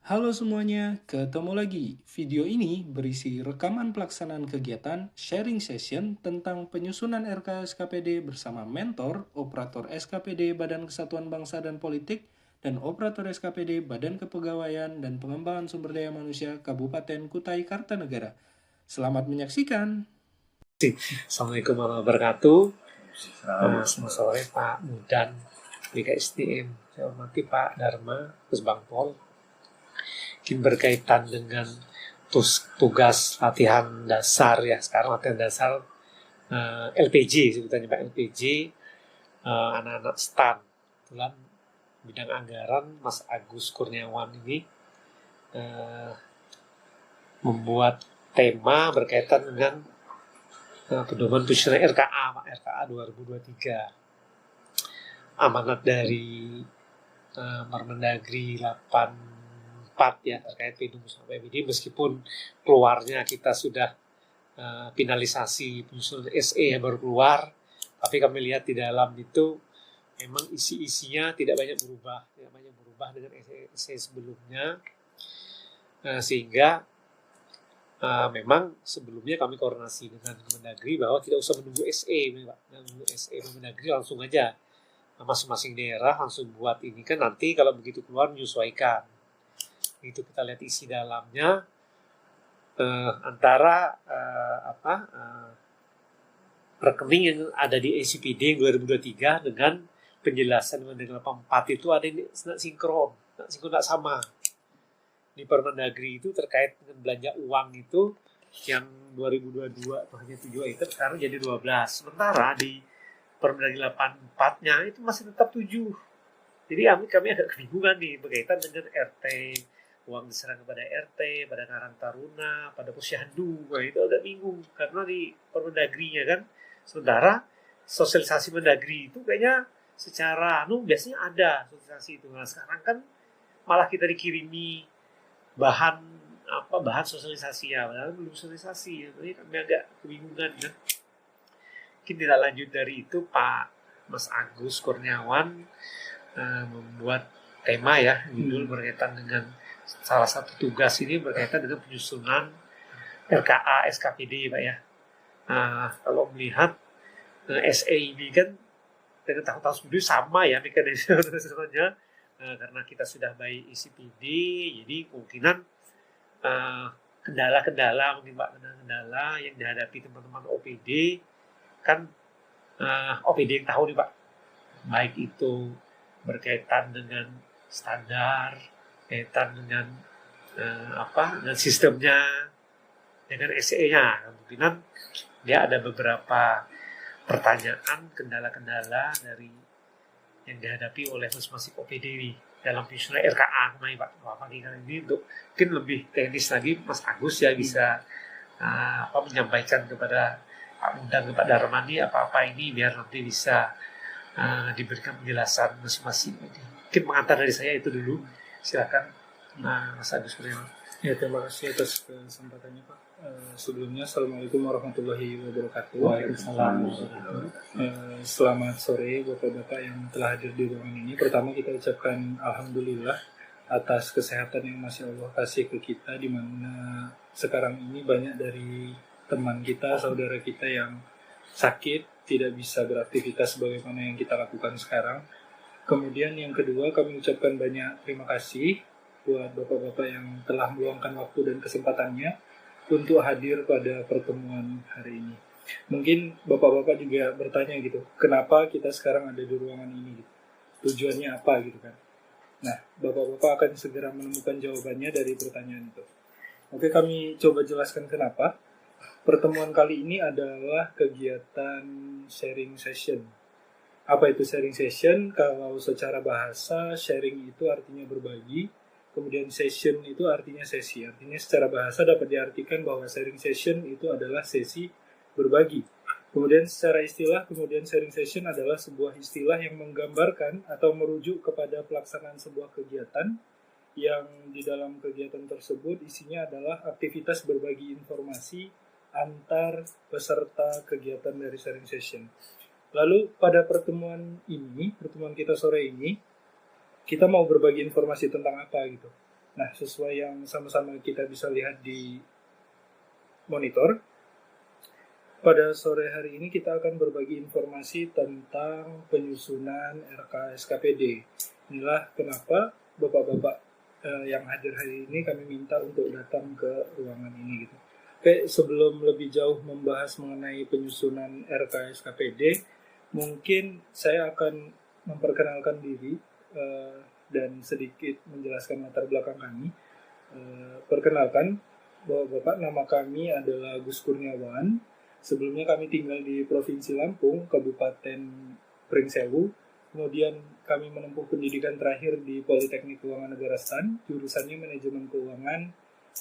Halo semuanya, ketemu lagi. Video ini berisi rekaman pelaksanaan kegiatan sharing session tentang penyusunan RK SKPD bersama mentor, operator SKPD Badan Kesatuan Bangsa dan Politik, dan operator SKPD Badan Kepegawaian dan Pengembangan Sumber Daya Manusia Kabupaten Kutai Kartanegara. Selamat menyaksikan. Assalamualaikum warahmatullahi wabarakatuh. Selamat sore Pak Mudan BKSDM. Saya hormati Pak Dharma, Gus Bangpol. Mungkin berkaitan dengan tugas latihan dasar ya. Sekarang latihan dasar LPG sebutannya Pak, LPG, anak-anak STAN. Kebetulan bidang anggaran Mas Agus Kurniawan ini membuat tema berkaitan dengan pedoman penyusunan RKA, Pak, RKA 2023. Amanat dari Permendagri 84 ya terkait pelindung sampai PBD, meskipun keluarnya kita sudah finalisasi penyusunan SE yang baru keluar, tapi kami lihat di dalam itu memang isi-isinya tidak banyak berubah dengan SE sebelumnya, sehingga memang sebelumnya kami koordinasi dengan Kemendagri bahwa tidak usah menunggu SE, Pak. Menunggu SE Kemendagri langsung aja masing-masing daerah langsung buat ini, kan nanti kalau begitu keluar menyesuaikan. Itu kita lihat isi dalamnya antara rekening yang ada di ACPD 2023 dengan penjelasan Mendagri 84 itu ada yang sinkron, tidak sama. Di Permendagri itu terkait dengan belanja uang itu yang 2022 hanya 7 item, sekarang jadi 12. Sementara di Permendagri 84-nya itu masih tetap 7. Jadi kami agak kebingungan nih berkaitan dengan RT, uang diserahkan kepada RT, pada Karang Taruna, pada Posyandu. Nah, itu agak bingung karena di Permendagri-nya kan. Sementara sosialisasi Mendagri itu kayaknya secara biasanya ada sosialisasi itu. Nah, sekarang kan malah kita dikirimi bahan sosialisasi ya, padahal belum sosialisasi. Jadi kami agak kebingungan kan. Mungkin tidak lanjut dari itu, Pak Mas Agus Kurniawan membuat tema ya, judul berkaitan dengan salah satu tugas ini berkaitan dengan penyusunan RKA SKPD, Pak ya. Kalau melihat SE ini kan dengan tahun-tahun sebelumnya sama ya mekanismenya, karena kita sudah by ICPD, jadi kemungkinan kendala-kendala mungkin Pak, kendala yang dihadapi teman-teman OPD kan, OPD yang tahu nih Pak, baik itu berkaitan dengan standar, kaitan dengan dengan sistemnya, dengan SE-nya, kemungkinan dia ada beberapa pertanyaan, kendala-kendala dari yang dihadapi oleh masing-masing OPD ini dalam penyusunan RKA kemarin Pak. Pagi kali ini untuk mungkin lebih teknis lagi Mas Agus ya bisa menyampaikan kepada Pak Mudan, Pak Darmani apa-apa ini biar nanti bisa diberikan penjelasan masing-masing. Mungkin pengantar dari saya itu dulu. Silakan Mas Agus Kurniawan. Ya, terima kasih atas kesempatannya Pak. Sebelumnya, Assalamualaikum warahmatullahi wabarakatuh. Waalaikumsalam. Selamat sore Bapak-Bapak yang telah hadir di ruangan ini. Pertama kita ucapkan Alhamdulillah atas kesehatan yang masih Allah kasih ke kita, di mana sekarang ini banyak dari teman kita, saudara kita yang sakit, tidak bisa beraktivitas sebagaimana yang kita lakukan sekarang. Kemudian yang kedua, kami ucapkan banyak terima kasih buat Bapak-Bapak yang telah meluangkan waktu dan kesempatannya untuk hadir pada pertemuan hari ini. Mungkin Bapak-Bapak juga bertanya gitu, kenapa kita sekarang ada di ruangan ini gitu? Tujuannya apa gitu kan? Nah, Bapak-Bapak akan segera menemukan jawabannya dari pertanyaan itu. Oke, kami coba jelaskan kenapa. Pertemuan kali ini adalah kegiatan sharing session. Apa itu sharing session? Kalau secara bahasa, sharing itu artinya berbagi, kemudian session itu artinya sesi. Artinya secara bahasa dapat diartikan bahwa sharing session itu adalah sesi berbagi. Kemudian secara istilah, kemudian sharing session adalah sebuah istilah yang menggambarkan atau merujuk kepada pelaksanaan sebuah kegiatan yang di dalam kegiatan tersebut isinya adalah aktivitas berbagi informasi antar peserta kegiatan dari sharing session. Lalu pada pertemuan kita sore ini, kita mau berbagi informasi tentang apa gitu. Nah, sesuai yang sama-sama kita bisa lihat di monitor, pada sore hari ini kita akan berbagi informasi tentang penyusunan RKSKPD. Inilah kenapa Bapak-Bapak yang hadir hari ini kami minta untuk datang ke ruangan ini gitu. Oke, sebelum lebih jauh membahas mengenai penyusunan RKSKPD, mungkin saya akan memperkenalkan diri dan sedikit menjelaskan latar belakang kami. Perkenalkan, Bapak, nama kami adalah Gus Kurniawan. Sebelumnya kami tinggal di Provinsi Lampung, Kabupaten Pringsewu. Kemudian kami menempuh pendidikan terakhir di Politeknik Keuangan Negara STAN, jurusannya Manajemen Keuangan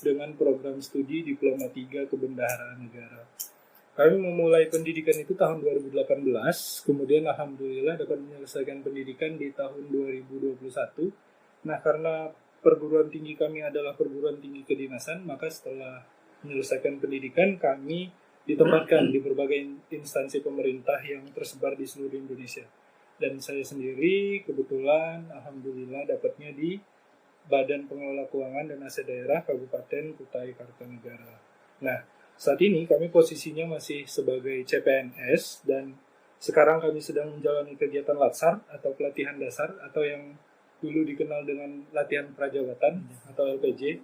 dengan program studi Diploma 3 Kebendaharaan Negara. Kami memulai pendidikan itu tahun 2018, kemudian alhamdulillah dapat menyelesaikan pendidikan di tahun 2021. Nah, karena perguruan tinggi kami adalah perguruan tinggi kedinasan, maka setelah menyelesaikan pendidikan kami ditempatkan di berbagai instansi pemerintah yang tersebar di seluruh Indonesia. Dan saya sendiri kebetulan alhamdulillah dapatnya di Badan Pengelola Keuangan dan Aset Daerah Kabupaten Kutai Kartanegara. Nah, saat ini kami posisinya masih sebagai CPNS dan sekarang kami sedang menjalani kegiatan latsar atau pelatihan dasar atau yang dulu dikenal dengan latihan prajabatan atau LPJ.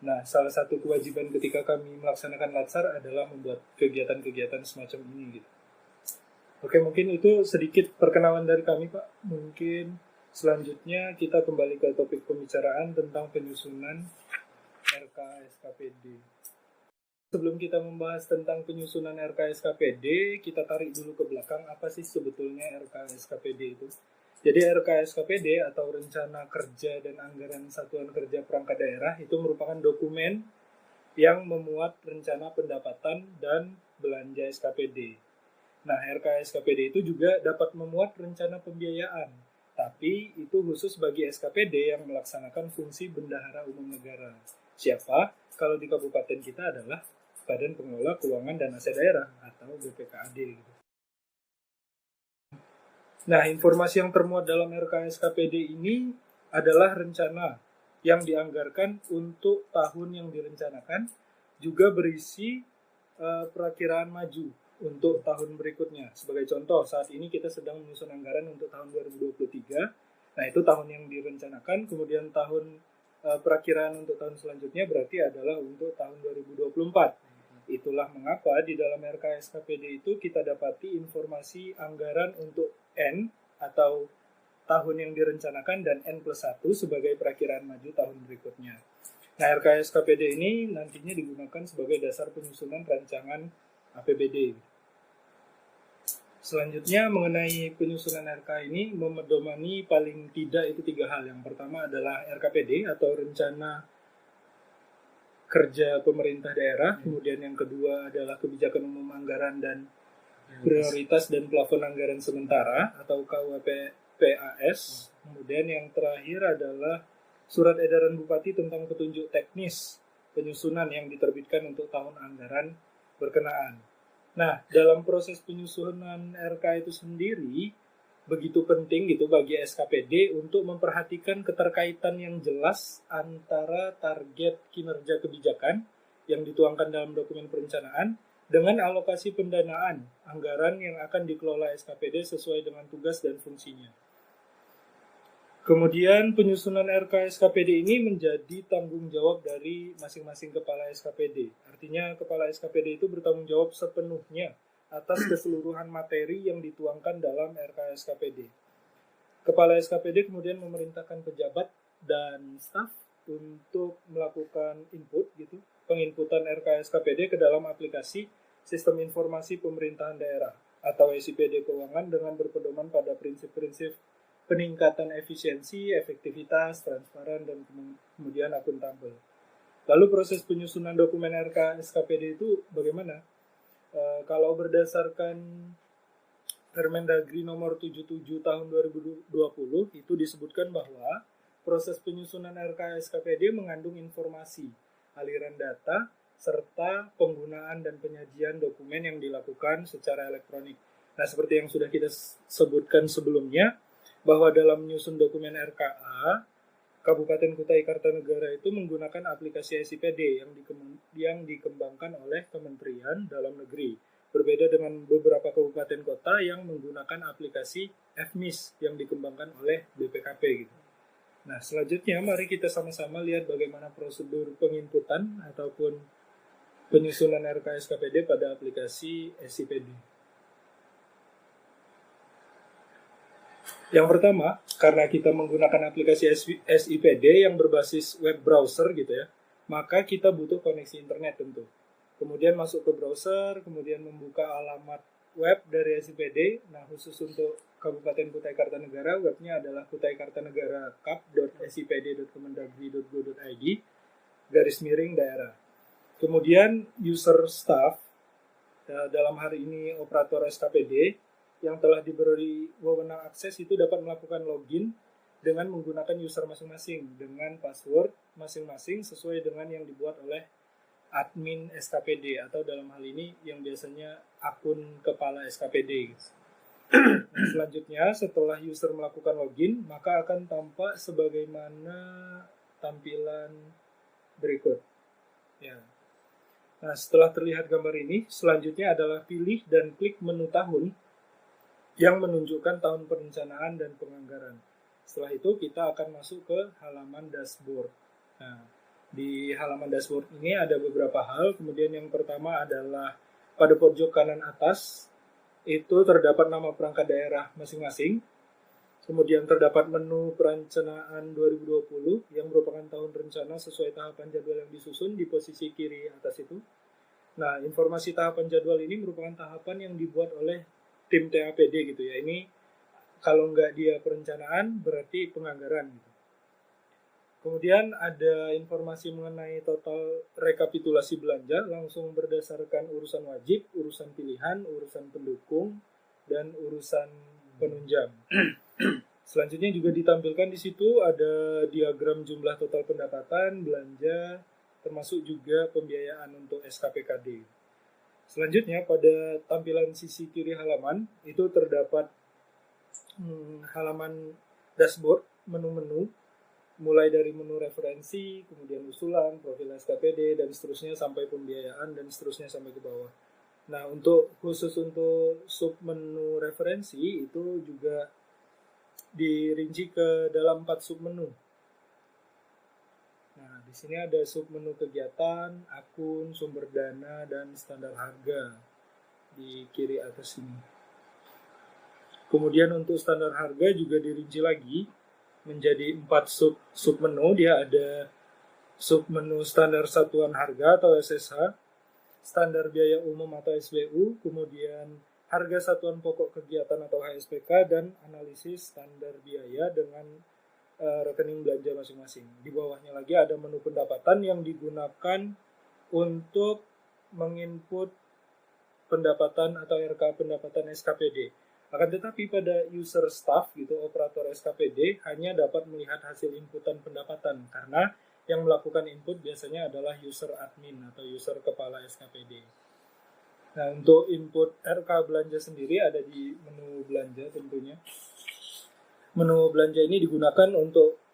Nah, salah satu kewajiban ketika kami melaksanakan latsar adalah membuat kegiatan-kegiatan semacam ini gitu. Oke, mungkin itu sedikit perkenalan dari kami, Pak. Mungkin selanjutnya kita kembali ke topik pembicaraan tentang penyusunan RKSKPD. Sebelum kita membahas tentang penyusunan RKSKPD, kita tarik dulu ke belakang apa sih sebetulnya RKSKPD itu. Jadi RKSKPD atau Rencana Kerja dan Anggaran Satuan Kerja Perangkat Daerah itu merupakan dokumen yang memuat rencana pendapatan dan belanja SKPD. Nah, RKSKPD itu juga dapat memuat rencana pembiayaan, tapi itu khusus bagi SKPD yang melaksanakan fungsi bendahara umum negara. Siapa? Kalau di kabupaten kita adalah Badan Pengelola Keuangan dan Aset Daerah atau BPKAD gitu. Nah, informasi yang termuat dalam RKSKPD ini adalah rencana yang dianggarkan untuk tahun yang direncanakan, juga berisi perakiraan maju untuk tahun berikutnya. Sebagai contoh, saat ini kita sedang menyusun anggaran untuk tahun 2023. Nah, itu tahun yang direncanakan, kemudian tahun perakiraan untuk tahun selanjutnya berarti adalah untuk tahun 2024. Itulah mengapa di dalam RKSKPD itu kita dapati informasi anggaran untuk N atau tahun yang direncanakan dan N+1 sebagai perakiraan maju tahun berikutnya. Nah, RKSKPD ini nantinya digunakan sebagai dasar penyusunan rancangan APBD. Selanjutnya mengenai penyusunan RK ini memedomani paling tidak itu 3 hal. Yang pertama adalah RKPD atau Rencana Kerja Pemerintah Daerah, kemudian yang kedua adalah Kebijakan Umum Anggaran dan Prioritas dan Plafon Anggaran Sementara atau KUPPAS, kemudian yang terakhir adalah Surat Edaran Bupati tentang petunjuk teknis penyusunan yang diterbitkan untuk tahun anggaran berkenaan. Nah, dalam proses penyusunan RK itu sendiri begitu penting gitu bagi SKPD untuk memperhatikan keterkaitan yang jelas antara target kinerja kebijakan yang dituangkan dalam dokumen perencanaan dengan alokasi pendanaan anggaran yang akan dikelola SKPD sesuai dengan tugas dan fungsinya. Kemudian penyusunan RK-SKPD ini menjadi tanggung jawab dari masing-masing kepala SKPD. Artinya kepala SKPD itu bertanggung jawab sepenuhnya atas keseluruhan materi yang dituangkan dalam RK-SKPD. Kepala SKPD kemudian memerintahkan pejabat dan staf untuk melakukan input gitu, penginputan RK-SKPD ke dalam aplikasi Sistem Informasi Pemerintahan Daerah atau SIPD Keuangan dengan berpedoman pada prinsip-prinsip peningkatan efisiensi, efektivitas, transparan, dan kemudian akuntabel. Lalu proses penyusunan dokumen RK-SKPD itu bagaimana? Kalau berdasarkan Permendagri nomor 77 tahun 2020 itu disebutkan bahwa proses penyusunan RK-SKPD mengandung informasi, aliran data, serta penggunaan dan penyajian dokumen yang dilakukan secara elektronik. Nah, seperti yang sudah kita sebutkan sebelumnya, bahwa dalam menyusun dokumen RKA, Kabupaten Kutai Kartanegara itu menggunakan aplikasi SIPD yang dikembangkan oleh Kementerian Dalam Negeri. Berbeda dengan beberapa kabupaten kota yang menggunakan aplikasi FMIS yang dikembangkan oleh BPKP gitu. Nah, selanjutnya mari kita sama-sama lihat bagaimana prosedur penginputan ataupun penyusunan RKSKPD pada aplikasi SIPD. Yang pertama, karena kita menggunakan aplikasi SIPD yang berbasis web browser gitu ya, maka kita butuh koneksi internet tentu. Kemudian masuk ke browser, kemudian membuka alamat web dari SIPD. Nah, khusus untuk Kabupaten Kutai Kartanegara, webnya adalah kutaikartanegara.sipd.kemendagri.go.id /daerah. Kemudian user staff, dalam hari ini operator SKPD, yang telah diberi wewenang akses itu dapat melakukan login dengan menggunakan user masing-masing dengan password masing-masing sesuai dengan yang dibuat oleh admin SKPD atau dalam hal ini yang biasanya akun kepala SKPD. Nah, selanjutnya setelah user melakukan login maka akan tampak sebagaimana tampilan berikut. Ya. Nah, setelah terlihat gambar ini, selanjutnya adalah pilih dan klik menu tahun yang menunjukkan tahun perencanaan dan penganggaran. Setelah itu kita akan masuk ke halaman dashboard. Nah, di halaman dashboard ini ada beberapa hal. Kemudian yang pertama adalah pada pojok kanan atas itu terdapat nama perangkat daerah masing-masing. Kemudian terdapat menu perencanaan 2020 yang merupakan tahun rencana sesuai tahapan jadwal yang disusun di posisi kiri atas itu. Nah, informasi tahapan jadwal ini merupakan tahapan yang dibuat oleh tim TAPD gitu ya. Ini kalau nggak dia perencanaan berarti penganggaran gitu. Kemudian ada informasi mengenai total rekapitulasi belanja langsung berdasarkan urusan wajib, urusan pilihan, urusan pendukung, dan urusan penunjang. Selanjutnya juga ditampilkan di situ ada diagram jumlah total pendapatan, belanja, termasuk juga pembiayaan untuk SKPKD. Selanjutnya pada tampilan sisi kiri halaman itu terdapat halaman dashboard, menu-menu, mulai dari menu referensi, kemudian usulan, profil SKPD, dan seterusnya sampai pembiayaan, dan seterusnya sampai ke bawah. Nah, khusus untuk submenu referensi itu juga dirinci ke dalam 4 submenu. Nah, di sini ada submenu kegiatan, akun, sumber dana, dan standar harga di kiri atas ini. Kemudian untuk standar harga juga dirinci lagi menjadi 4 submenu. Dia ada submenu standar satuan harga atau SSH, standar biaya umum atau SBU, kemudian harga satuan pokok kegiatan atau HSPK, dan analisis standar biaya dengan rekening belanja masing-masing. Di bawahnya lagi ada menu pendapatan yang digunakan untuk menginput pendapatan atau RK pendapatan SKPD. Akan tetapi pada user staff gitu, operator SKPD hanya dapat melihat hasil inputan pendapatan karena yang melakukan input biasanya adalah user admin atau user kepala SKPD. Nah, untuk input RK belanja sendiri ada di menu belanja tentunya. Menu belanja ini digunakan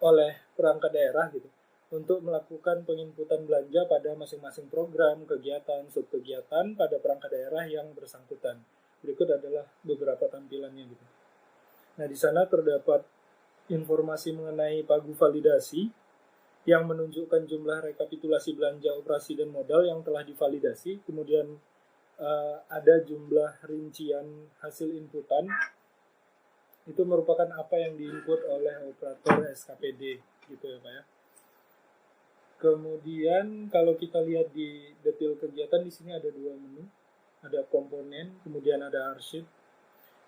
oleh perangkat daerah gitu untuk melakukan penginputan belanja pada masing-masing program, kegiatan, subkegiatan pada perangkat daerah yang bersangkutan. Berikut adalah beberapa tampilannya gitu. Nah, di sana terdapat informasi mengenai pagu validasi yang menunjukkan jumlah rekapitulasi belanja operasi dan modal yang telah divalidasi. Kemudian ada jumlah rincian hasil inputan. Itu merupakan apa yang diinput oleh operator SKPD gitu ya Pak ya. Kemudian kalau kita lihat di detail kegiatan di sini ada 2 menu, ada komponen, kemudian ada arsip.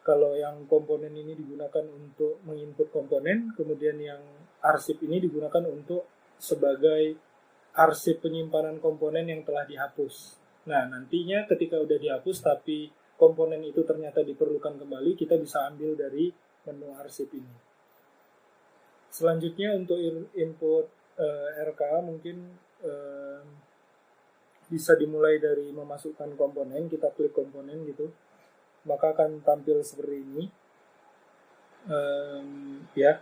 Kalau yang komponen ini digunakan untuk menginput komponen, kemudian yang arsip ini digunakan untuk sebagai arsip penyimpanan komponen yang telah dihapus. Nah, nantinya ketika udah dihapus tapi komponen itu ternyata diperlukan kembali, kita bisa ambil dari menu arsip ini. Selanjutnya untuk input RK mungkin bisa dimulai dari memasukkan komponen. Kita klik komponen gitu, maka akan tampil seperti ini ya.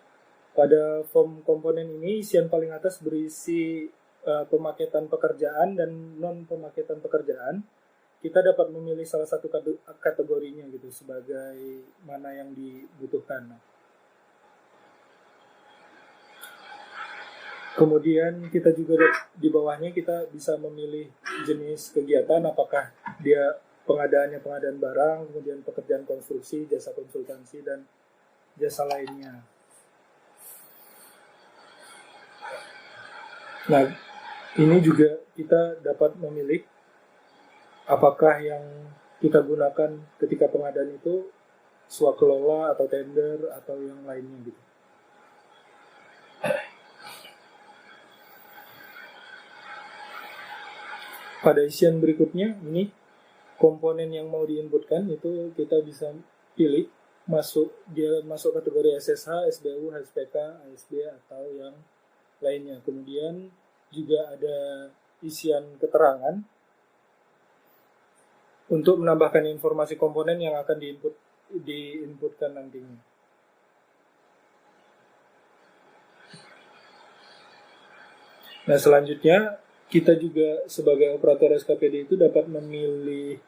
Pada form komponen ini, isian paling atas berisi pemaketan pekerjaan dan non pemaketan pekerjaan. Kita dapat memilih salah satu kategorinya gitu sebagai mana yang dibutuhkan. Kemudian kita juga di bawahnya kita bisa memilih jenis kegiatan, apakah dia pengadaannya pengadaan barang, kemudian pekerjaan konstruksi, jasa konsultansi, dan jasa lainnya. Nah, ini juga kita dapat memilih apakah yang kita gunakan ketika pengadaan itu swakelola atau tender atau yang lainnya gitu. Pada isian berikutnya ini komponen yang mau diinputkan itu kita bisa pilih dia masuk kategori SSH, SBU, HSPK, ASB atau yang lainnya. Kemudian juga ada isian keterangan untuk menambahkan informasi komponen yang akan diinputkan nantinya. Nah, selanjutnya kita juga sebagai operator SKPD itu dapat memilih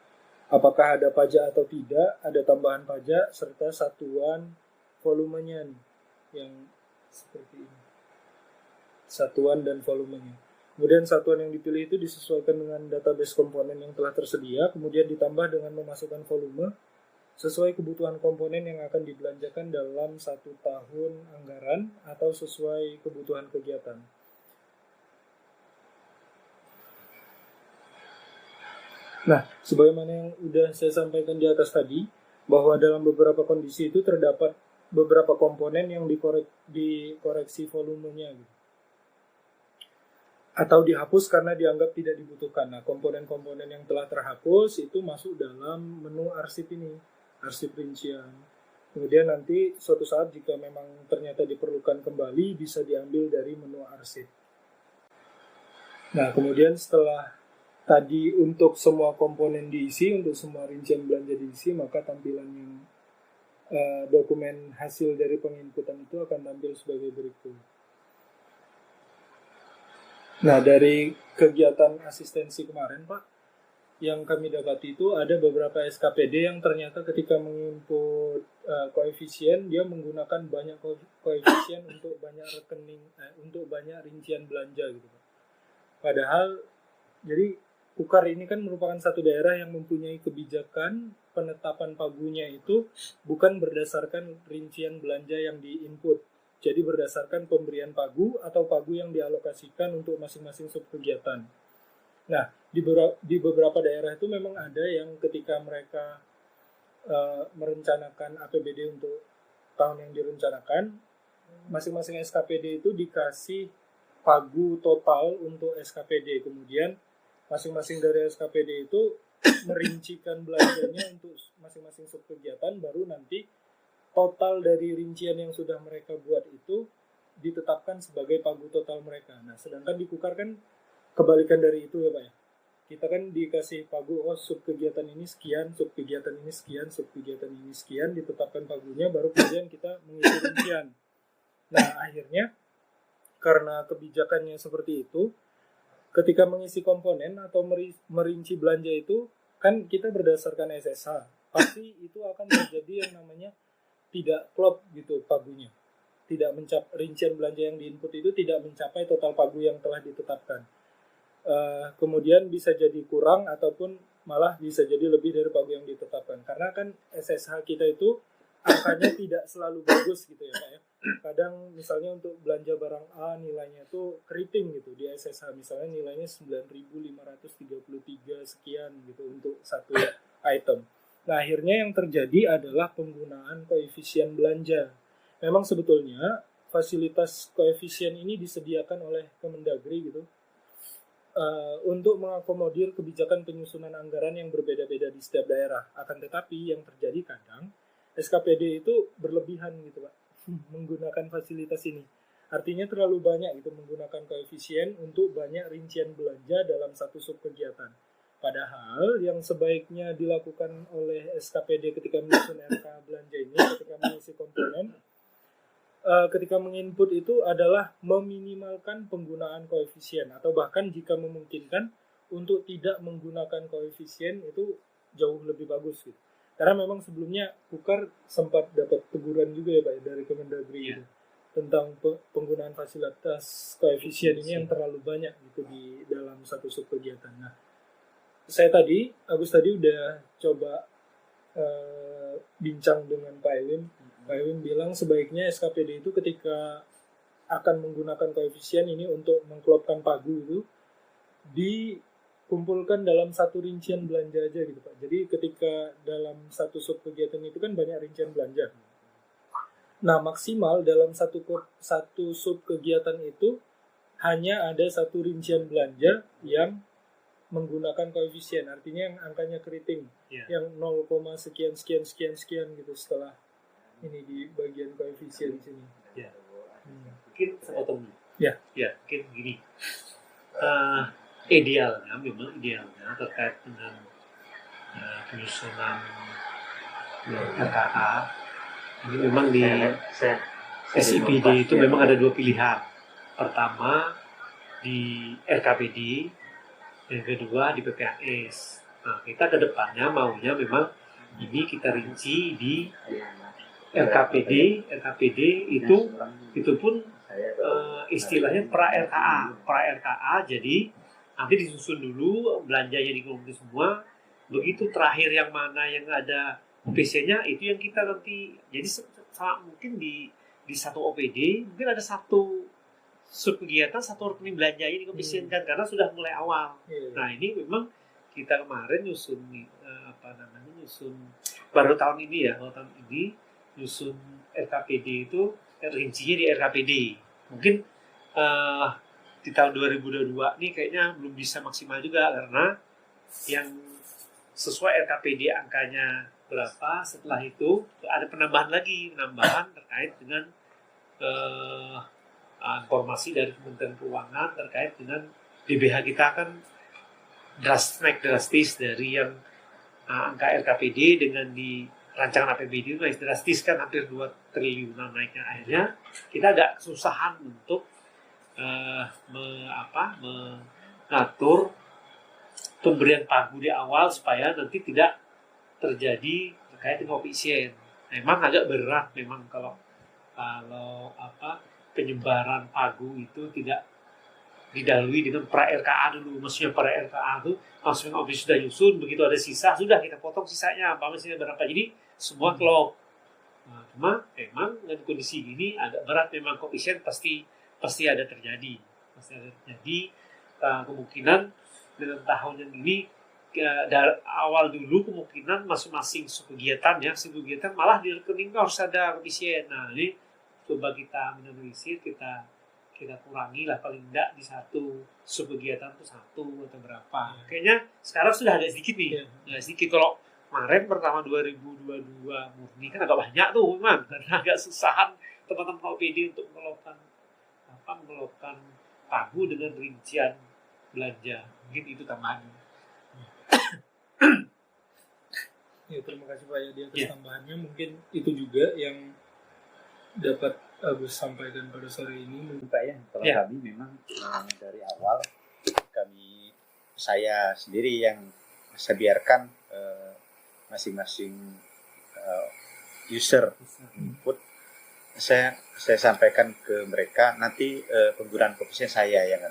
apakah ada pajak atau tidak, ada tambahan pajak, serta satuan volumenya yang seperti ini. Satuan dan volumenya. Kemudian satuan yang dipilih itu disesuaikan dengan database komponen yang telah tersedia, kemudian ditambah dengan memasukkan volume sesuai kebutuhan komponen yang akan dibelanjakan dalam 1 tahun anggaran atau sesuai kebutuhan kegiatan. Nah, sebagaimana yang sudah saya sampaikan di atas tadi, bahwa dalam beberapa kondisi itu terdapat beberapa komponen yang dikoreksi volumenya gitu. Atau dihapus karena dianggap tidak dibutuhkan. Nah, komponen-komponen yang telah terhapus itu masuk dalam menu arsip ini, arsip rincian. Kemudian nanti suatu saat jika memang ternyata diperlukan kembali, bisa diambil dari menu arsip. Nah, kemudian setelah tadi untuk semua komponen diisi, untuk semua rincian belanja diisi, maka tampilan yang dokumen hasil dari penginputan itu akan tampil sebagai berikut. Nah, dari kegiatan asistensi kemarin, Pak, yang kami dapati itu ada beberapa SKPD yang ternyata ketika menginput koefisien, dia menggunakan banyak koefisien untuk banyak rekening, untuk banyak rincian belanja gitu, Pak. Padahal, jadi Kukar ini kan merupakan satu daerah yang mempunyai kebijakan penetapan pagunya itu bukan berdasarkan rincian belanja yang diinput. Jadi berdasarkan pemberian pagu atau pagu yang dialokasikan untuk masing-masing subkegiatan. Nah, di beberapa daerah itu memang ada yang ketika mereka merencanakan APBD untuk tahun yang direncanakan, masing-masing SKPD itu dikasih pagu total untuk SKPD. Kemudian masing-masing dari SKPD itu merincikan belanjanya untuk masing-masing subkegiatan, baru nanti total dari rincian yang sudah mereka buat itu ditetapkan sebagai pagu total mereka. Nah, sedangkan di Kukar kan kebalikan dari itu ya Pak ya. Kita kan dikasih pagu, subkegiatan ini sekian, subkegiatan ini sekian, subkegiatan ini sekian, ditetapkan pagunya, baru kemudian kita mengisi rincian. Nah, akhirnya karena kebijakannya seperti itu, ketika mengisi komponen atau merinci belanja itu, kan kita berdasarkan SSH. Pasti itu akan terjadi yang namanya tidak klop gitu pagunya. Tidak rincian belanja yang diinput itu tidak mencapai total pagu yang telah ditetapkan. Kemudian bisa jadi kurang ataupun malah bisa jadi lebih dari pagu yang ditetapkan. Karena kan SSH kita itu angkanya tidak selalu bagus gitu ya Pak ya. Kadang misalnya untuk belanja barang A nilainya itu keriting gitu di SSH, misalnya nilainya 9.533 sekian gitu untuk satu item. Nah, akhirnya yang terjadi adalah penggunaan koefisien belanja. Memang sebetulnya fasilitas koefisien ini disediakan oleh Kemendagri gitu untuk mengakomodir kebijakan penyusunan anggaran yang berbeda-beda di setiap daerah. Akan tetapi yang terjadi kadang SKPD itu berlebihan gitu Pak menggunakan fasilitas ini. Artinya terlalu banyak gitu menggunakan koefisien untuk banyak rincian belanja dalam satu subkegiatan. Padahal yang sebaiknya dilakukan oleh SKPD ketika menyusun RK belanja ini, ketika mengisi komponen, ketika menginput itu adalah meminimalkan penggunaan koefisien, atau bahkan jika memungkinkan untuk tidak menggunakan koefisien itu jauh lebih bagus gitu. Karena memang sebelumnya Kukar sempat dapat teguran juga ya Pak dari Kemendagri gitu, tentang penggunaan fasilitas koefisien ini yang terlalu banyak gitu di dalam satu sub kegiatan. Nah, Agus tadi udah coba bincang dengan Pak Ewin. Pak Ewin bilang sebaiknya SKPD itu ketika akan menggunakan koefisien ini untuk mengklopkan pagu itu dikumpulkan dalam satu rincian belanja aja gitu Pak. Jadi ketika dalam satu sub kegiatan itu kan banyak rincian belanja. Nah, maksimal dalam satu sub kegiatan itu hanya ada satu rincian belanja yang menggunakan koefisien, artinya yang angkanya keriting, yang 0, sekian gitu setelah ini di bagian koefisien sini. Ya. Mungkin sepotong dulu. Ya, mungkin gini. Idealnya terkait dengan penyusunan RKA ini memang di SIPD itu memang ada dua pilihan. Pertama di RKPD, yang kedua di PPAS. Nah, kita ke depannya maunya memang ini kita rinci di RKPD itu pun istilahnya pra-RKA. Jadi nanti disusun dulu belanjanya dikumpulkan semua. Begitu terakhir yang mana yang ada OPC-nya itu yang kita nanti. Jadi mungkin di satu OPD mungkin ada satu sub kegiatan, satu rekening belanjanya dikoefisienkan karena sudah mulai awal. Nah, ini memang kita kemarin nyusun baru tahun ini nyusun RKPD itu rincinya di RKPD. Mungkin di tahun 2022 ini kayaknya belum bisa maksimal juga karena yang sesuai RKPD angkanya berapa, setelah itu ada penambahan terkait dengan informasi dari Kementerian Keuangan terkait dengan DBH kita kan naik drastis dari yang angka RKPD dengan di rancangan APBD itu naik drastis kan hampir 2 triliunan naiknya. Akhirnya kita agak kesusahan untuk mengatur pemberian pagu di awal supaya nanti tidak terjadi terkait dengan koefisien. Memang agak berat memang kalau penyebaran pagu itu tidak didahului dengan pra-RKA dulu. Maksudnya pra-RKA itu maksudnya OPC sudah nyusun, begitu ada sisa, sudah kita potong sisanya, maksudnya berapa. Jadi semua klop. Nah, cuma memang dengan kondisi gini agak berat memang koefisien pasti ada terjadi. Kemungkinan dengan tahun yang ini dari awal dulu kemungkinan masing-masing kegiatan malah di rekening harus ada koefisien. Nah, ini coba kita minimalisir, kita kurangi lah paling tidak di satu subkegiatan itu 1 atau berapa. Kayaknya sekarang sudah agak sedikit nih. Agak sedikit. Kalau kemarin pertama 2022 murni kan agak banyak tuh memang karena agak susahan teman-teman OPD untuk melakukan pagu dengan rincian belanja. Mungkin itu tambahannya. Ya, terima kasih Pak Yadi atas tambahannya. Mungkin itu juga yang dapat Agus sampaikan pada sore ini. Pak ya, kalau kami memang dari awal saya sendiri yang saya biarkan masing-masing user input, saya sampaikan ke mereka nanti penggunaan koefisien saya yang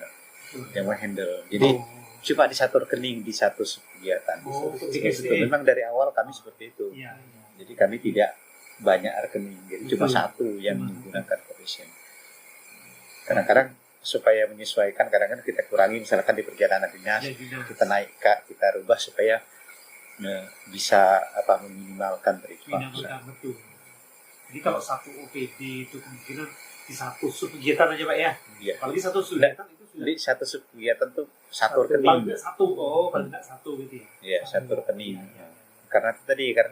handle. Jadi coba di satu rekening di satu kegiatan. Memang dari awal kami seperti itu. Jadi kami tidak banyak rekening, jadi cuma satu yang menggunakan koefisien. Kadang-kadang supaya menyesuaikan, kadang-kadang kita kurangi, misalkan di perjalanan dinas kita naikkan, kita rubah supaya bisa meminimalkan betul. Jadi kalau satu OPD itu kemungkinan di satu subkegiatan aja Pak ya. Apalagi satu subkegiatan itu sudah. Jadi satu subkegiatan tuh satu rekening. Paling tidak satu gitu ya. Iya, satu rekening. Karena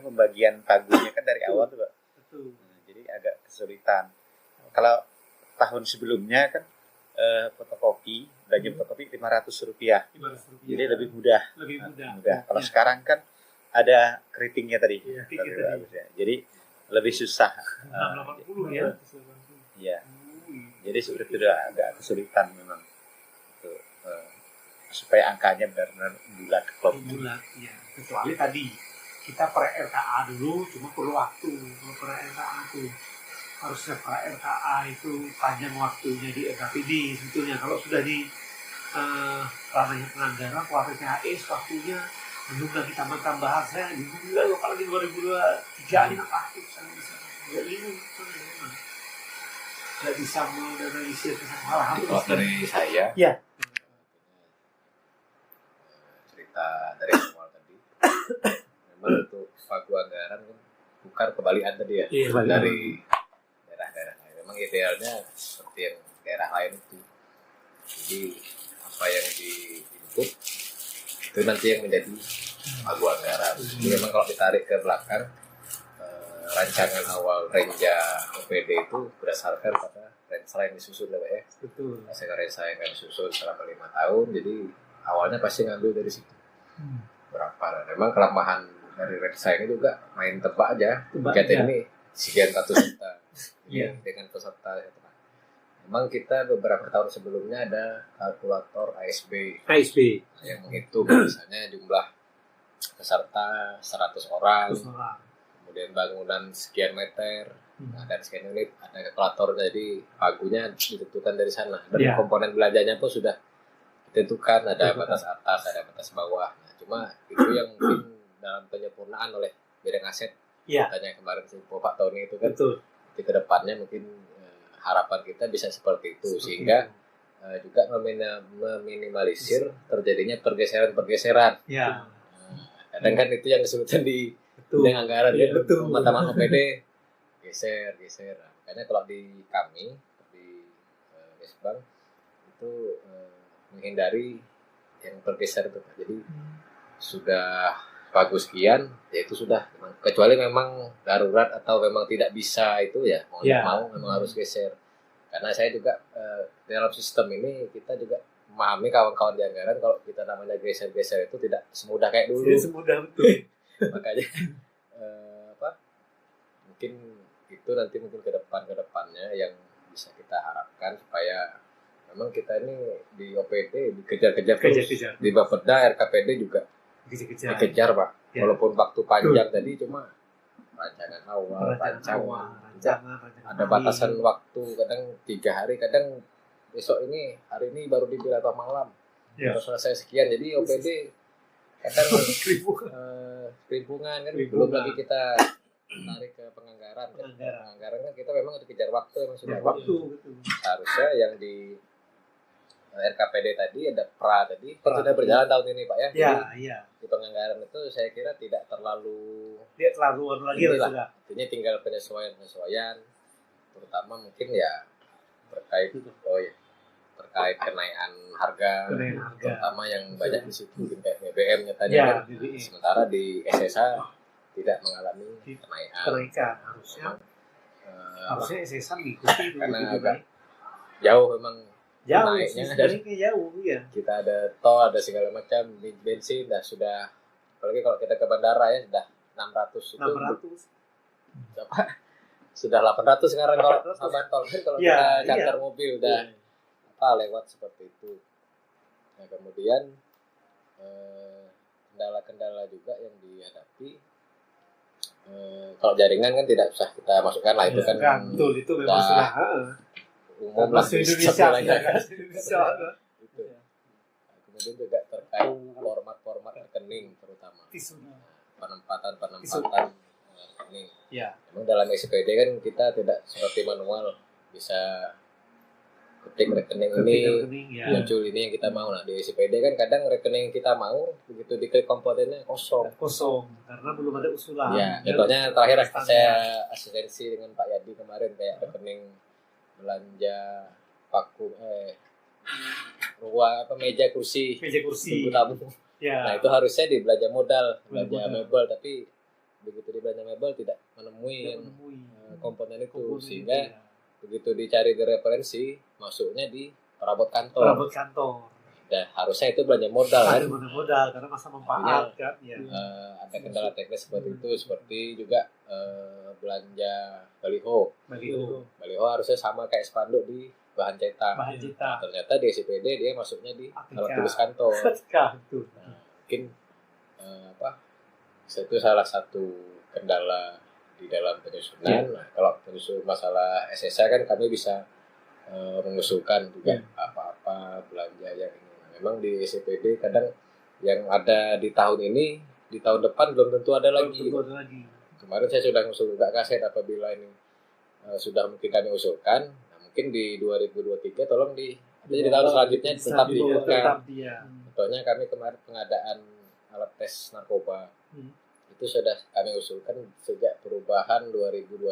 pembagian pagunya kan dari awal tuh Pak. Betul. Jadi agak kesulitan. Kalau tahun sebelumnya kan belanja fotokopi Rp500. Jadi lebih mudah. Kalau sekarang kan ada keritingnya tadi. Jadi lebih susah. 680 ya. Iya. Jadi sebenarnya sudah agak kesulitan memang untuk supaya angkanya benar-benar bulat klop. bulat ya. Kecuali tadi kita per RKA dulu, cuma perlu waktu. Kalau per RKA tuh harusnya per RKA itu panjang waktunya di RKPD sebetulnya. Kalau sudah di ranahnya penganggaran, PPHS waktunya belum lagi tambahan saya dibilang apalagi 2023 ini apa tuh saya bisa nggak bingung nggak bisa menganalisis hal-hal Kalau dari saya, ya cerita dari awal tadi, memang untuk pagu anggaran kan bukan kebalikan tadi ya, Iya, kebalikan. dari daerah-daerah lain. Memang idealnya seperti yang daerah lain itu. Jadi apa yang di input itu nanti yang menjadi pagu anggaran. Jadi memang kalau ditarik ke belakang, rancangan awal Renja OPD itu berdasarkan pada Rensa yang disusun ya, betul hasil Rensa yang kami susun selama 5 tahun. Jadi awalnya pasti ngambil dari situ berapa. Dan memang kelemahan dari Rensa ini juga main tebak aja. Tebak Kita aja. ini sekian ratus juta Iya. dengan peserta. Memang kita beberapa tahun sebelumnya ada kalkulator ASB KSB yang menghitung misalnya jumlah peserta 100 orang, terus orang kemudian bangunan sekian meter, dan sekian unit, ada kalkulatornya. Jadi pagunya ditentukan dari sana. Dan Iya. komponen belanjanya pun sudah ditentukan, ada batas atas, ada batas bawah. Nah, cuma itu yang mungkin dalam penyempurnaan oleh bidang aset. Iya. Katanya kemarin si Pak Tony itu kan, betul di kedepannya mungkin harapan kita bisa seperti itu, sehingga juga meminimalisir terjadinya pergeseran-pergeseran. ya Kadang kan itu yang kesulitan di betul bidang anggaran Iya, ya, betul. teman-teman OPD geser. Nah, makanya kalau di kami di Bank itu menghindari yang bergeser itu, Pak. Jadi sudah bagus sekian, ya itu sudah. Kecuali memang darurat atau memang tidak bisa, itu ya mau Ya. nggak mau memang harus geser. Karena saya juga dalam sistem ini kita juga memahami kawan-kawan di anggaran kalau kita namanya geser-geser itu tidak semudah kayak dulu. jadi semudah betul Makanya mungkin itu nanti mungkin ke depannya yang bisa kita harapkan supaya memang kita ini di OPD dikejar-kejar terus. kejar-kejar Di Bapeda RKPD juga kejar-kejar dikejar, Pak. Ya. Walaupun waktu panjang tadi cuma rancangan awal, rancangan ada batasan waktu, kadang 3 hari, kadang besok ini, hari ini baru dibilang atau malam. Ya. Terus selesai sekian, jadi OPD kadang kerimpungan kan, belum lagi kita tarik ke penganggaran. Penganggaran kan kita memang dikejar waktu, memang sudah waktu. betul Harusnya yang di RKPD tadi ada tadi kan sudah berjalan tahun ini, Pak ya. ya Jadi, iya di penganggaran itu saya kira tidak terlalu dia terlalu lagi lah inilah. sudah Artinya tinggal penyesuaian, terutama mungkin ya terkait terkait kenaikan harga, kenaikan harga terutama yang banyak di situ mungkin kayak BBM-nya tadi ya kan. BBM Sementara di SSA tidak mengalami kenaikan. kenaikan harusnya harusnya SSA mengikuti itu karena gitu, agak baik. jauh memang jauh naiknya sih dari- sebenarnya jauh ya kita ada tol, ada segala macam, di bensin sudah, apalagi kalau kita ke bandara ya sudah 600 itu 600 berapa? Sudah 800 sekarang kalau 800. abang tol kan, kalau Iya, kita charter iya. mobil udah lewat seperti itu. Nah, kemudian kendala-kendala juga yang dihadapi, kalau jaringan kan tidak usah kita masukkan lah, itu kan betul itu memang udah sudah umum lah bahasa di Indonesia semuanya ya, kan. bahasa Indonesia Itu. Nah, kemudian juga terkait format rekening, terutama penempatan rekening. ya Memang dalam SPD kan kita tidak seperti manual, bisa ketik rekening ini rekening ya muncul ini yang kita mau. Nah, di SPD kan kadang rekening yang kita mau begitu diklik komponennya kosong. kosong karena belum ada usulan Ya, Dan contohnya terakhir standar. saya asistensi dengan Pak Yadi kemarin kayak rekening belanja paku ruang meja kursi meja kursi tunggu tamu. ya Nah, itu harusnya di belanja modal, belanja Belanja mebel, tapi begitu di belanja mebel tidak menemui yang menemui komponen itu, komponen sehingga itu, ya. begitu dicari di referensi masuknya di perabot kantor. perabot kantor Dan harusnya itu belanja modal kan. Ada modal karena masa manfaat kan. Ya. Ada kendala teknis seperti itu, seperti juga belanja baliho. Baliho harusnya sama kayak spanduk di bahan cetak. Nah, ternyata di SCPD dia masuknya di alat tulis kantor. Nah, mungkin itu salah satu kendala di dalam penyusunan. Nah, kalau penyusun masalah SSA kan kami bisa mengusulkan juga apa-apa belanja yang ini. Memang di SCPD kadang yang ada di tahun ini, di tahun depan belum tentu ada lagi. Kemarin saya sudah mengusul juga kaset apabila ini sudah mungkin kami usulkan. Nah, mungkin di 2023 tolong di tahun selanjutnya tetap diikutkan. Contohnya kami kemarin pengadaan alat tes narkoba itu sudah kami usulkan sejak perubahan 2021.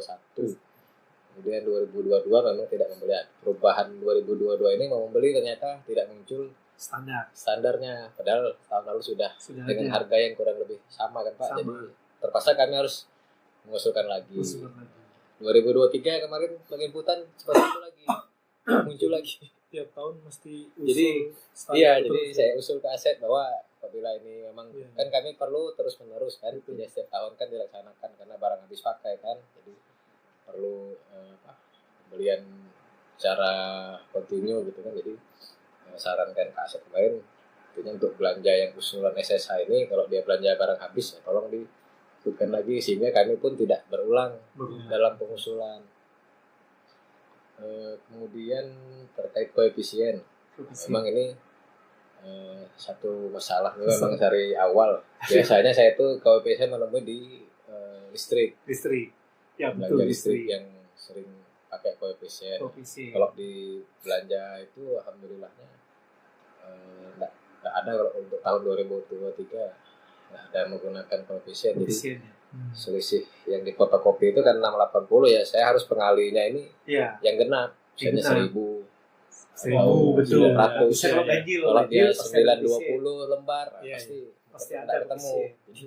Kemudian 2022 memang tidak membeli. Perubahan 2022 ini mau membeli ternyata tidak muncul standarnya. Padahal tahun lalu sudah dengan harga yang kurang lebih sama kan Pak. Jadi terpaksa kami harus mengusulkan lagi. 2023 kemarin penginputan seperti itu lagi muncul lagi. Tiap tahun mesti usul. Jadi saya usul ke Aset bahwa apabila ini memang kan kami perlu terus menerus kan. Jadi setiap tahun kan dilaksanakan karena barang habis pakai kan. Jadi perlu pembelian secara kontinu gitu kan. Jadi sarankan ke Aset kemarin tentunya untuk belanja yang usulan SSH ini kalau dia belanja barang habis ya tolong diikutkan lagi sehingga kami pun tidak berulang dalam pengusulan. Kemudian terkait koefisien memang ini satu masalah ini memang dari awal biasanya saya itu koefisien menemui di listrik ya belanja listrik yang sering pakai koefisien. Kalau di belanja itu alhamdulillahnya nggak ada. Kalau untuk tahun 2023 nggak ada menggunakan koefisien. Jadi selisih yang di fotokopi itu kan 680 ya, saya harus pengalinya ini yang genap misalnya 1000 betul. 900 kalau dia 920 lembar pasti ada ketemu. Jadi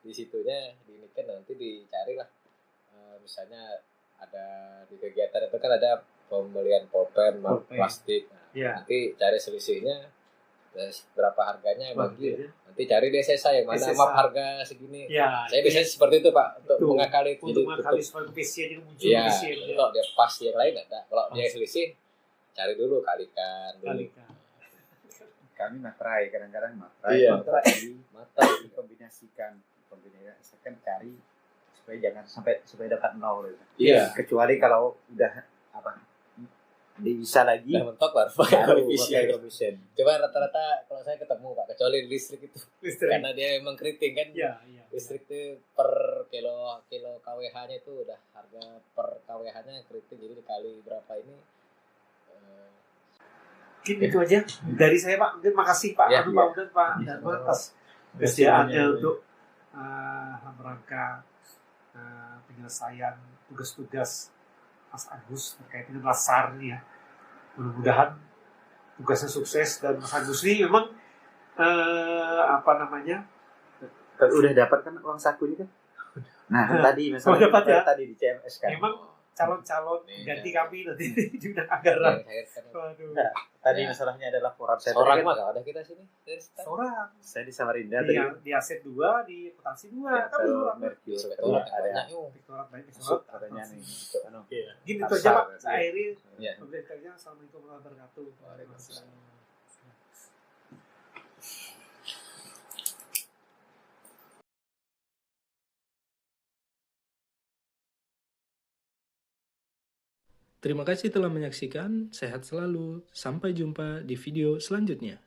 di situnya diinikan nanti dicarilah misalnya ada di kegiatan itu kan ada pembelian pulpen plastik. Nanti cari selisihnya berapa harganya bagi nanti cari di SSA yang mana map harga segini. Saya biasanya seperti itu Pak untuk mengakali koefisien muncul kalau dia pas yang lain ada. Kalau dia selisih cari dulu kalikan dulu. Kami materai kadang-kadang dikombinasikan cari supaya dapat 0 gitu. Kecuali kalau udah bisa lagi mentok baru pakai koefisien. Coba rata-rata kalau saya ketemu Pak kecuali listrik itu karena dia memang keriting kan. Listrik itu per kilo kWh-nya itu udah harga per kWh-nya keriting, jadi dikali berapa ini. Mungkin itu aja dari saya Pak. Mungkin makasih Pak Dharma atas kesediaannya untuk merangka penyelesaian tugas-tugas Mas Agus terkait dengan Lasar ini ya. Mudah-mudahan tugasnya sukses dan Mas Agus ini memang udah dapat kan uang sakunya kan? Nah, tadi misalnya dapat ya? Tadi di CMS kan. Memang calon-calon ganti kami nanti di anggaran. Nah, tadi masalahnya adalah Seorang mah ada kita sini. Seorang. Saya di Samarinda Di Aset 2, di Potensi 2. Kami adanya nih. Gini itu aja Pak. Saya akhiri. Assalamualaikum warahmatullahi wabarakatuh. Terima kasih telah menyaksikan. Sehat selalu. Sampai jumpa di video selanjutnya.